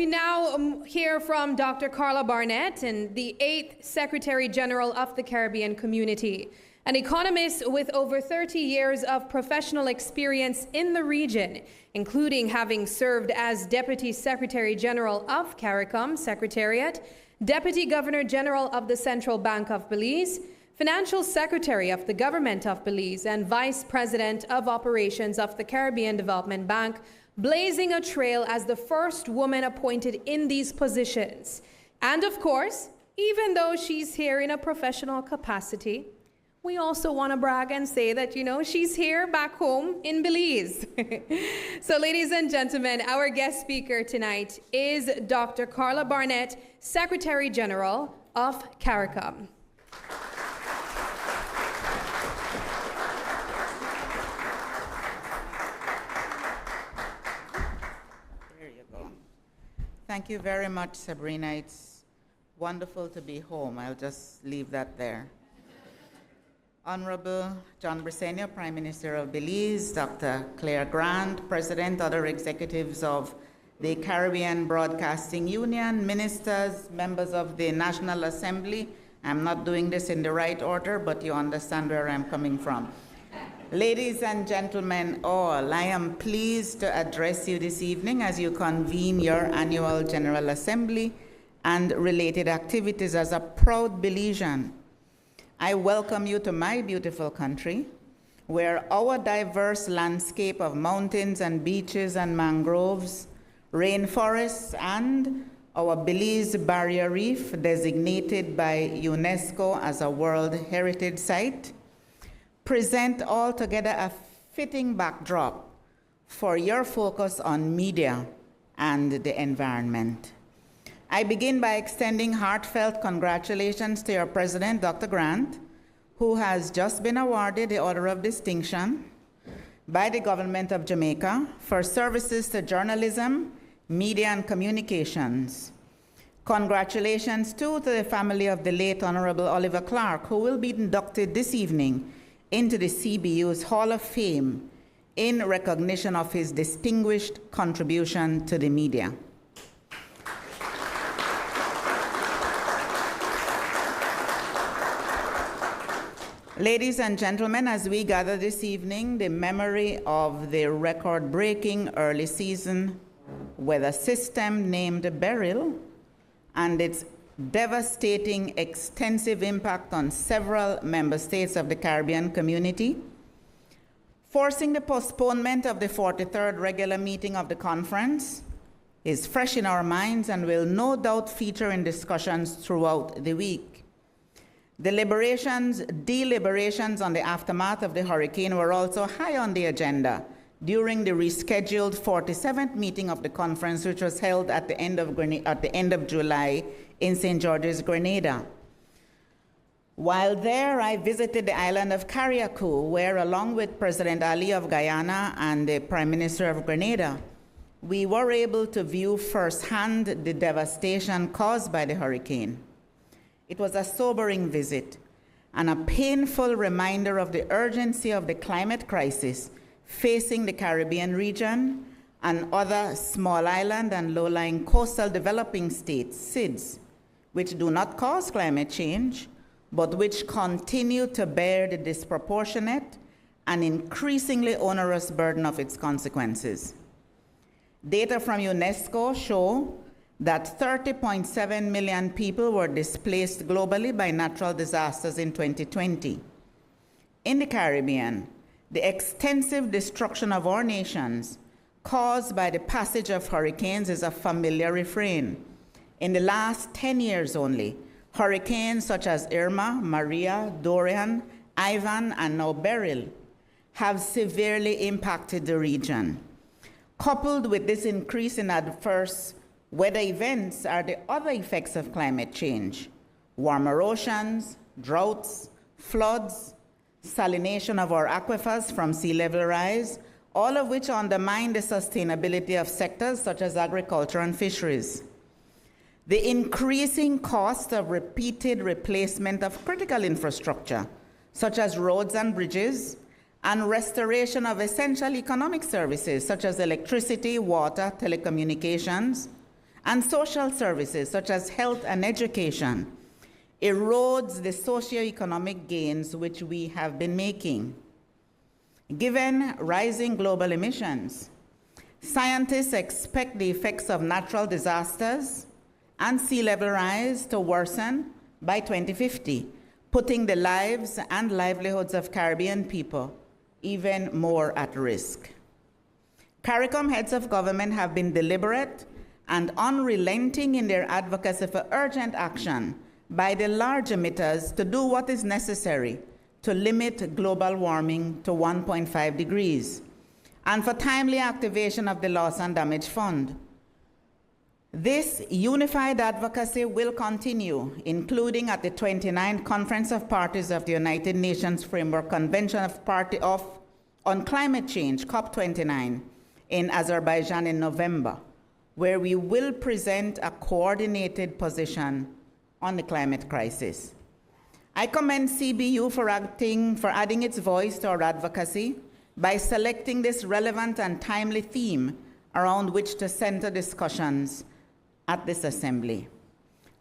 we now hear from Dr. Carla Barnett, and the 8th Secretary General of the Caribbean Community, an economist with over 30 years of professional experience in the region, including having served as Deputy Secretary General of CARICOM Secretariat, Deputy Governor General of the Central Bank of Belize, Financial Secretary of the Government of Belize, and Vice President of Operations of the Caribbean Development Bank, blazing a trail as the first woman appointed in these positions. And of course, even though she's here in a professional capacity, we also want to brag and say that, you know, she's here back home in Belize. So ladies and gentlemen, our guest speaker tonight is Dr. Carla Barnett, Secretary General of CARICOM. There you go. Thank you very much, Sabrina. It's wonderful to be home. I'll just leave that there. Honorable John Briceño, Prime Minister of Belize, Dr. Claire Grant, President, other executives of the Caribbean Broadcasting Union, ministers, members of the National Assembly. I'm not doing this in the right order, but you understand where I'm coming from. Ladies and gentlemen all, I am pleased to address you this evening as you convene your annual General Assembly and related activities as a proud Belizean. I welcome you to my beautiful country, where our diverse landscape of mountains and beaches and mangroves, rainforests, and our Belize Barrier Reef, designated by UNESCO as a World Heritage Site, present altogether a fitting backdrop for your focus on media and the environment. I begin by extending heartfelt congratulations to your President, Dr. Grant, who has just been awarded the Order of Distinction by the Government of Jamaica for services to journalism, media, and communications. Congratulations, too, to the family of the late Honorable Oliver Clark, who will be inducted this evening into the CBU's Hall of Fame in recognition of his distinguished contribution to the media. Ladies and gentlemen, as we gather this evening, the memory of the record-breaking early season weather system named Beryl and its devastating extensive impact on several member states of the Caribbean community, forcing the postponement of the 43rd regular meeting of the conference, is fresh in our minds and will no doubt feature in discussions throughout the week. Deliberations on the aftermath of the hurricane were also high on the agenda during the rescheduled 47th meeting of the conference, which was held at the end of July in St. George's, Grenada. While there, I visited the island of CARICOM, where, along with President Ali of Guyana and the Prime Minister of Grenada, we were able to view firsthand the devastation caused by the hurricane. It was a sobering visit and a painful reminder of the urgency of the climate crisis facing the Caribbean region and other small island and low-lying coastal developing states, SIDS, which do not cause climate change, but which continue to bear the disproportionate and increasingly onerous burden of its consequences. Data from UNESCO show that 30.7 million people were displaced globally by natural disasters in 2020. In the Caribbean, the extensive destruction of our nations caused by the passage of hurricanes is a familiar refrain. In the last 10 years only, hurricanes such as Irma, Maria, Dorian, Ivan, and now Beryl have severely impacted the region. Coupled with this increase in adverse weather events are the other effects of climate change: warmer oceans, droughts, floods, salination of our aquifers from sea level rise, all of which undermine the sustainability of sectors such as agriculture and fisheries. The increasing cost of repeated replacement of critical infrastructure, such as roads and bridges, and restoration of essential economic services such as electricity, water, telecommunications, and social services such as health and education erodes the socioeconomic gains which we have been making. Given rising global emissions, scientists expect the effects of natural disasters and sea level rise to worsen by 2050, putting the lives and livelihoods of Caribbean people even more at risk. CARICOM heads of government have been deliberate and unrelenting in their advocacy for urgent action by the large emitters to do what is necessary to limit global warming to 1.5 degrees, and for timely activation of the Loss and Damage Fund. This unified advocacy will continue, including at the 29th Conference of Parties of the United Nations Framework Convention on Climate Change, COP29, in Azerbaijan in November, where we will present a coordinated position on the climate crisis. I commend CBU for adding its voice to our advocacy by selecting this relevant and timely theme around which to center discussions at this assembly.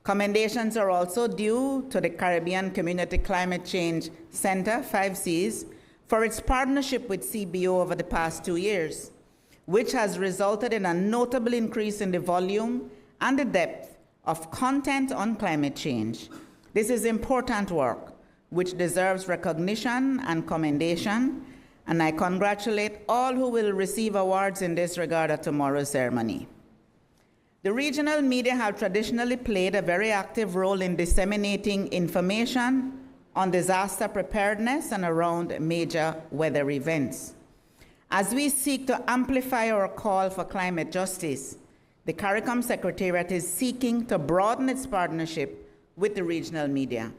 Commendations are also due to the Caribbean Community Climate Change Center, 5Cs, for its partnership with CBU over the past 2 years, which has resulted in a notable increase in the volume and the depth of content on climate change. This is important work, which deserves recognition and commendation, and I congratulate all who will receive awards in this regard at tomorrow's ceremony. The regional media have traditionally played a very active role in disseminating information on disaster preparedness and around major weather events. As we seek to amplify our call for climate justice, the CARICOM Secretariat is seeking to broaden its partnership with the regional media.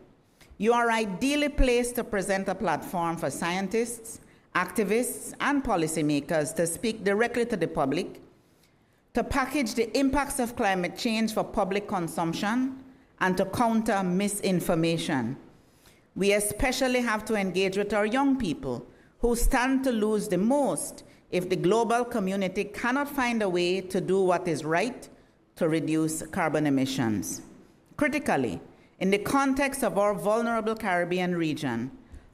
You are ideally placed to present a platform for scientists, activists, and policymakers to speak directly to the public, to package the impacts of climate change for public consumption, and to counter misinformation. We especially have to engage with our young people who stand to lose the most if the global community cannot find a way to do what is right to reduce carbon emissions. Critically, in the context of our vulnerable Caribbean region,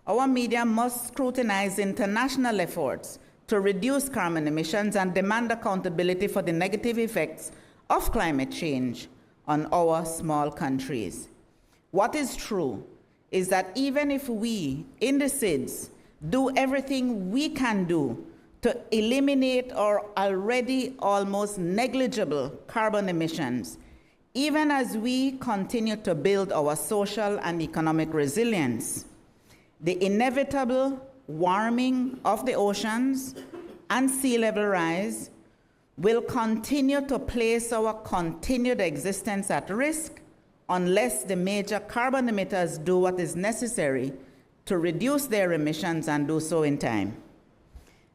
our media must scrutinize international efforts to reduce carbon emissions and demand accountability for the negative effects of climate change on our small countries. What is true is that even if we, in the SIDS, do everything we can do to eliminate our already almost negligible carbon emissions, even as we continue to build our social and economic resilience, the inevitable warming of the oceans and sea level rise will continue to place our continued existence at risk unless the major carbon emitters do what is necessary to reduce their emissions and do so in time.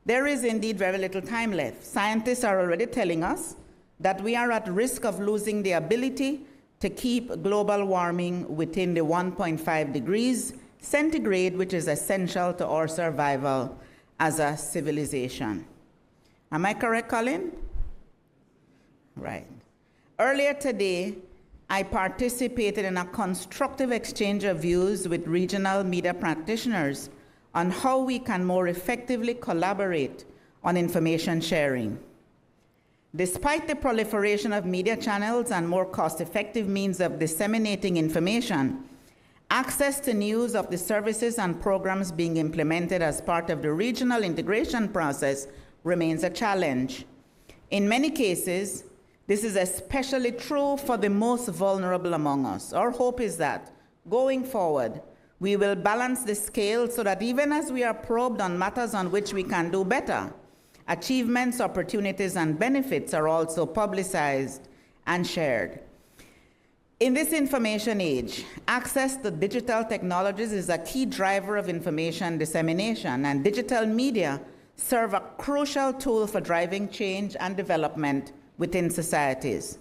There is indeed very little time left. Scientists are already telling us that we are at risk of losing the ability to keep global warming within the 1.5 degrees centigrade, which is essential to our survival as a civilization. Am I correct, Colin? Right. Earlier today, I participated in a constructive exchange of views with regional media practitioners on how we can more effectively collaborate on information sharing. Despite the proliferation of media channels and more cost-effective means of disseminating information, access to news of the services and programs being implemented as part of the regional integration process remains a challenge. In many cases, this is especially true for the most vulnerable among us. Our hope is that, going forward, we will balance the scale so that even as we are probed on matters on which we can do better, achievements, opportunities, and benefits are also publicized and shared. In this information age, access to digital technologies is a key driver of information dissemination, and digital media serve a crucial tool for driving change and development within societies.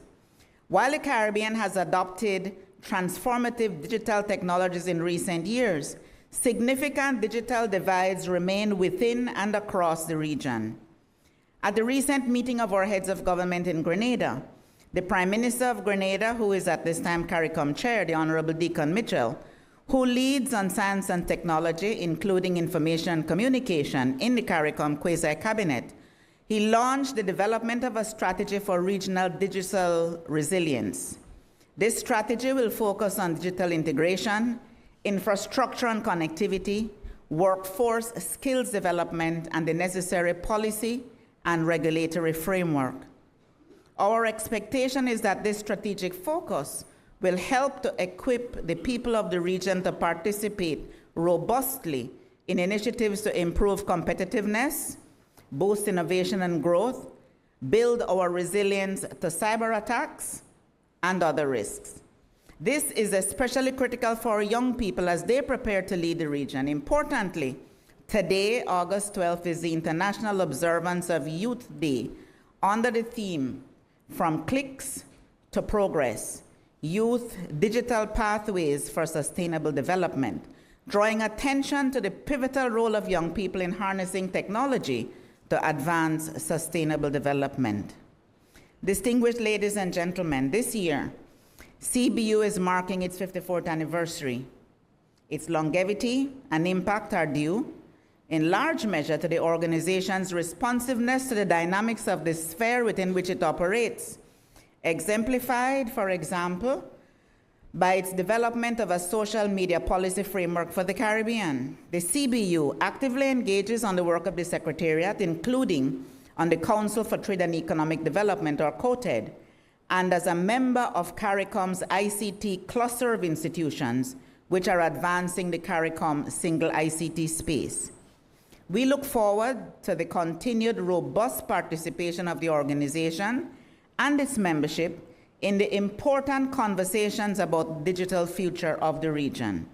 While the Caribbean has adopted transformative digital technologies in recent years, significant digital divides remain within and across the region. At the recent meeting of our heads of government in Grenada, The Prime Minister of Grenada, who is at this time CARICOM Chair, the Honorable Deacon Mitchell, who leads on science and technology, including information and communication, in the CARICOM Quasi-Cabinet. He launched the development of a strategy for regional digital resilience. This strategy will focus on digital integration, infrastructure and connectivity, workforce skills development, and the necessary policy and regulatory framework. Our expectation is that this strategic focus will help to equip the people of the region to participate robustly in initiatives to improve competitiveness, boost innovation and growth, build our resilience to cyber attacks and other risks. This is especially critical for our young people as they prepare to lead the region. Importantly, today, August 12th, is the International Observance of Youth Day under the theme From Cliques to Progress, Youth Digital Pathways for Sustainable Development, drawing attention to the pivotal role of young people in harnessing technology to advance sustainable development. Distinguished ladies and gentlemen, this year, CBU is marking its 54th anniversary. Its longevity and impact are due, in large measure, to the organization's responsiveness to the dynamics of the sphere within which it operates, exemplified, for example, by its development of a social media policy framework for the Caribbean. The CBU actively engages on the work of the Secretariat, including on the Council for Trade and Economic Development, or COTED, and as a member of CARICOM's ICT cluster of institutions, which are advancing the CARICOM single ICT space. We look forward to the continued robust participation of the organization and its membership in the important conversations about the digital future of the region.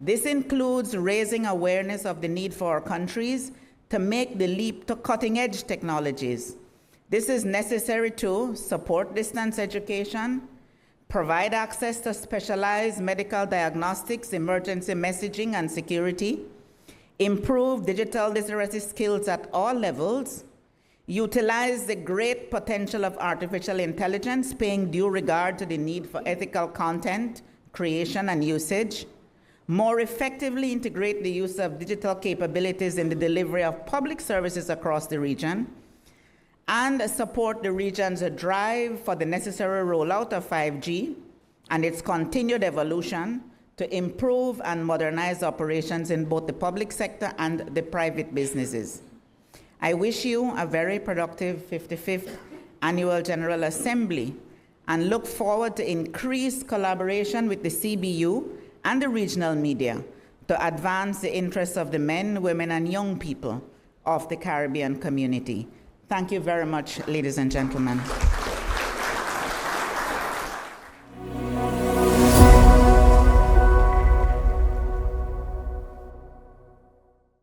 This includes raising awareness of the need for our countries to make the leap to cutting-edge technologies. This is necessary to support distance education, provide access to specialized medical diagnostics, emergency messaging, and security, improve digital literacy skills at all levels, utilize the great potential of artificial intelligence, paying due regard to the need for ethical content creation and usage, more effectively integrate the use of digital capabilities in the delivery of public services across the region, and support the region's drive for the necessary rollout of 5G and its continued evolution to improve and modernize operations in both the public sector and the private businesses. I wish you a very productive 55th Annual General Assembly and look forward to increased collaboration with the CBU and the regional media to advance the interests of the men, women, and young people of the Caribbean community. Thank you very much, ladies and gentlemen.